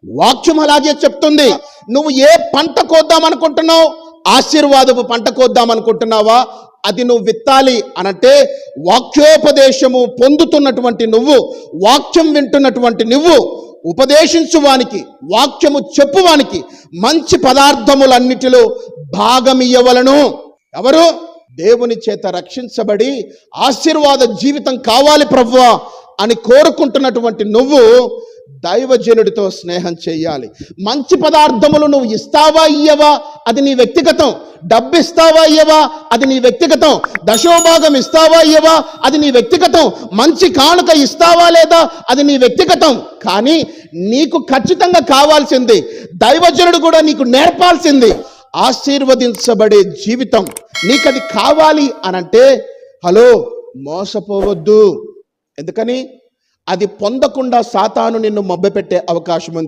వాక్యం అలాగే చెప్తుంది. నువ్వు ఏ పంట కోద్దామనుకుంటున్నావు? ఆశీర్వాదపు పంట కోద్దామనుకుంటున్నావా? అది నువ్వు విత్తాలి అనంటే వాక్యోపదేశము పొందుతున్నటువంటి నువ్వు, వాక్యం వింటున్నటువంటి నువ్వు, ఉపదేశించువానికి, వాక్యము చెప్పువానికి మంచి పదార్థములన్నిటిలో భాగమియ్యవలను. ఎవరు? దేవుని చేత రక్షించబడి ఆశీర్వాద జీవితం కావాలి ప్రభువా అని కోరుకుంటున్నటువంటి నువ్వు దైవజనుడితో స్నేహం చేయాలి. మంచి పదార్థములు నువ్వు ఇస్తావా ఇయ్యవా అది నీ వ్యక్తిగతం. డబ్బు ఇస్తావా ఇయ్యవా అది నీ వ్యక్తిగతం. దశోభాగం ఇస్తావా ఇయ్యవా అది నీ వ్యక్తిగతం. మంచి కానుక ఇస్తావా లేదా అది నీ వ్యక్తిగతం. కానీ నీకు ఖచ్చితంగా కావాల్సింది, దైవజనుడు కూడా నీకు నేర్పాల్సింది ఆశీర్వదించబడే జీవితం. నీకది కావాలి అనంటే హలో, మోసపోవద్దు. ఎందుకని? అది పొందకుండా సాతాను నిన్ను మభ్యపెట్టే అవకాశం ఉంది.